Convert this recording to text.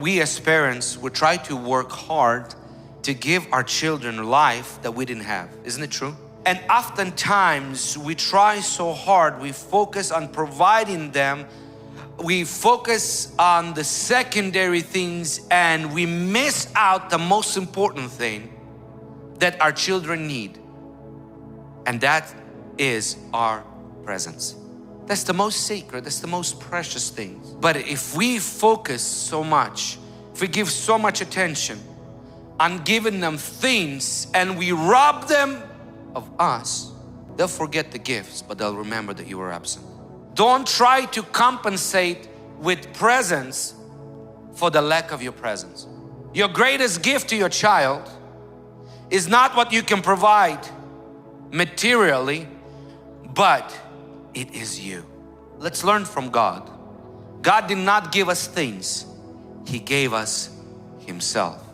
We as parents would try to work hard to give our children life that we didn't have. Isn't it true? And oftentimes we try so hard, we focus on providing them, we focus on the secondary things, and we miss out the most important thing that our children need. And that is our presence. That's the most sacred, that's the most precious thing. But if we focus so much, if we give so much attention on giving them things and we rob them of us, they'll forget the gifts, but they'll remember that you were absent. Don't try to compensate with presence for the lack of your presence. Your greatest gift to your child is not what you can provide materially, but it is you. Let's learn from God. God did not give us things, He gave us Himself.